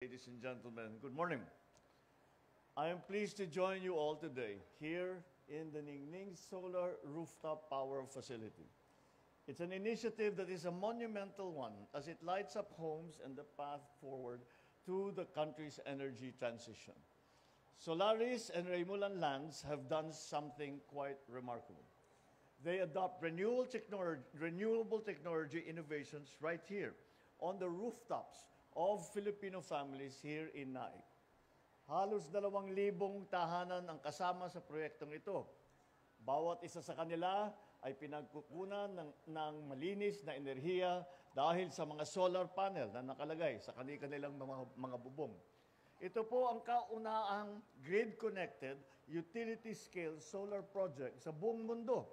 Ladies and gentlemen, good morning. I am pleased to join you all today here in the Ningning Solar Rooftop Power Facility. It's an initiative that is a monumental one as it lights up homes and the path forward to the country's energy transition. Solaris and Raymulan Lands have done something quite remarkable. They adopt renewable technology innovations right here on the rooftops of Filipino families here in Naik. Halos 2,000 tahanan ang kasama sa proyektong ito. Bawat isa sa kanila ay pinagkukunan ng malinis na enerhiya dahil sa mga solar panel na nakalagay sa kanilang mga bubong. Ito po ang kaunahang grid-connected, utility-scale solar project sa buong mundo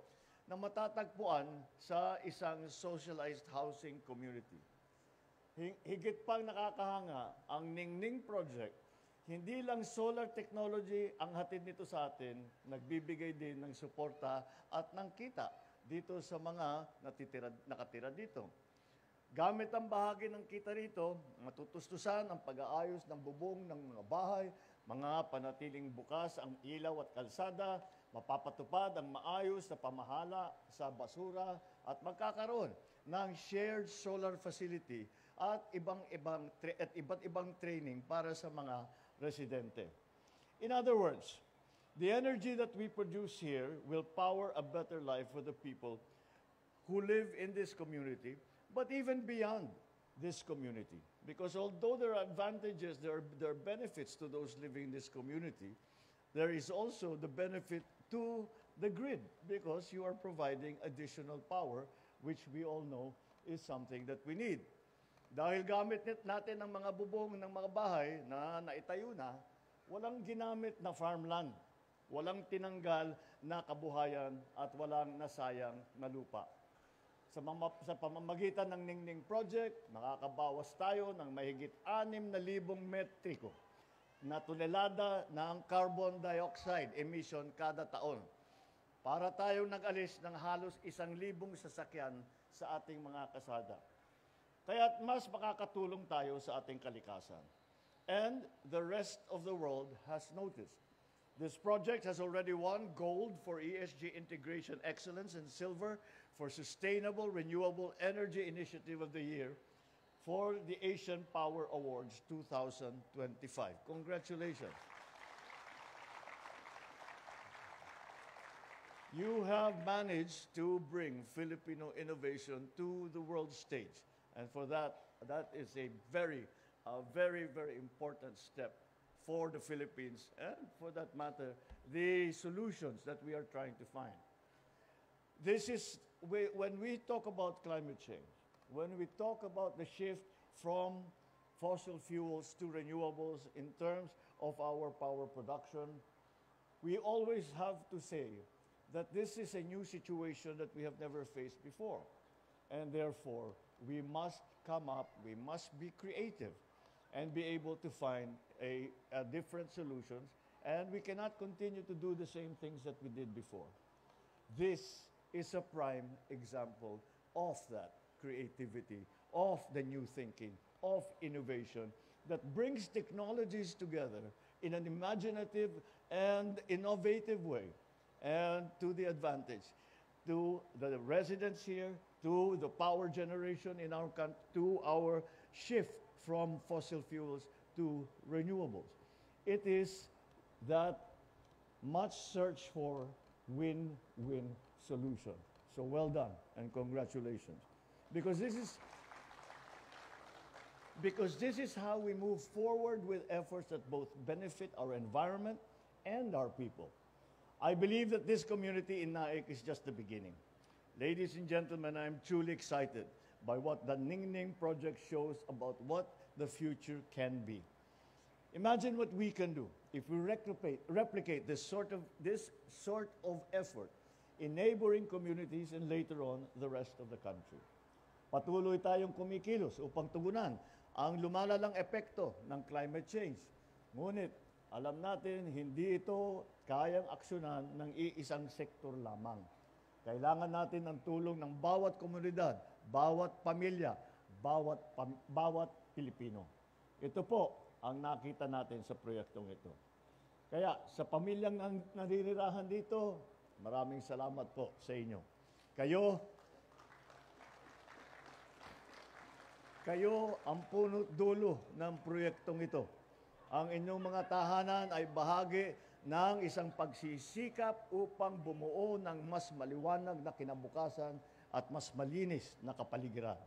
na matatagpuan sa isang socialized housing community. Higit pang nakakahanga ang Ningning Project, hindi lang solar technology ang hatid nito sa atin, nagbibigay din ng suporta at ng kita dito sa mga nakatira dito. Gamit ang bahagi ng kita rito, matutustusan ang pag-aayos ng bubong ng mga bahay, mga panatiling bukas ang ilaw at kalsada, mapapatupad ang maayos na pamahala sa basura at magkakaroon ng shared solar facility at iba't ibang training para sa mga residente. In other words, the energy that we produce here will power a better life for the people who live in this community, but even beyond this community. Because although there are advantages, there are benefits to those living in this community, there is also the benefit to the grid because you are providing additional power, which we all know is something that we need. Dahil gamit natin ang mga bubong ng mga bahay na naitayo na, walang ginamit na farmland, walang tinanggal na kabuhayan at walang nasayang na lupa. Sa pamamagitan ng Ningning Project, nakakabawas tayo ng mahigit 6,000 metriko na tonelada ng carbon dioxide emission kada taon. Para tayong nag-alis ng halos 1,000 sasakyan sa ating mga kasada. Kaya't mas makakatulong tayo sa ating kalikasan. And the rest of the world has noticed. This project has already won gold for ESG Integration Excellence and silver for Sustainable Renewable Energy Initiative of the Year for the Asian Power Awards 2025. Congratulations. You have managed to bring Filipino innovation to the world stage. And for that is a very, very important step for the Philippines and, for that matter, the solutions that we are trying to find. This is, when we talk about climate change, when we talk about the shift from fossil fuels to renewables in terms of our power production, we always have to say that this is a new situation that we have never faced before. And therefore, we must come up, we must be creative and be able to find a different solutions, and we cannot continue to do the same things that we did before. This is a prime example of that creativity, of the new thinking, of innovation that brings technologies together in an imaginative and innovative way, and to the advantage to the residents here, to the power generation in our country, to our shift from fossil fuels to renewables. It is that much search for win-win solution. So well done and congratulations. Because this is how we move forward with efforts that both benefit our environment and our people. I believe that this community in Naik is just the beginning. Ladies and gentlemen, I'm truly excited by what the Ningning Project shows about what the future can be. Imagine what we can do if we replicate this sort of effort in neighboring communities and later on the rest of the country. Patuloy tayong kumikilos upang tugunan ang lumalalang epekto ng climate change. Ngunit alam natin, hindi ito kayang aksyonan ng iisang sektor lamang. Kailangan natin ng tulong ng bawat komunidad, bawat pamilya, bawat Pilipino. Ito po ang nakita natin sa proyektong ito. Kaya sa pamilyang naninirahan dito, maraming salamat po sa inyo. Kayo ang punot dulo ng proyektong ito. Ang inyong mga tahanan ay bahagi ng isang pagsisikap upang bumuo ng mas maliwanag na kinabukasan at mas malinis na kapaligiran.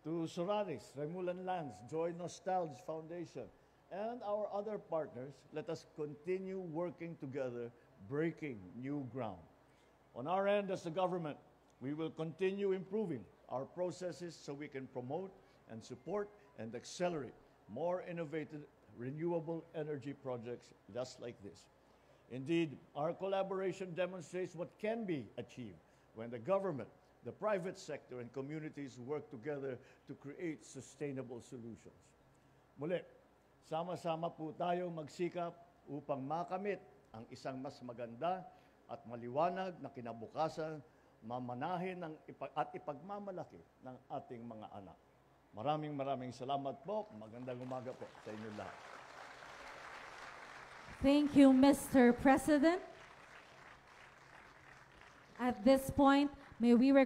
To Solaris, Remulan Lands, Joy Nostalgia Foundation, and our other partners, let us continue working together, breaking new ground. On our end as the government, we will continue improving our processes so we can promote and support and accelerate more innovative renewable energy projects just like this. Indeed, our collaboration demonstrates what can be achieved when the government, the private sector, and communities work together to create sustainable solutions. Muli, sama-sama po tayong magsikap upang makamit ang isang mas maganda at maliwanag na kinabukasan, mamanahin at ipagmamalaki ng ating mga anak. Maraming salamat po. Magandang umaga po sa inyo lahat. Thank you, Mr. President. At this point, may we request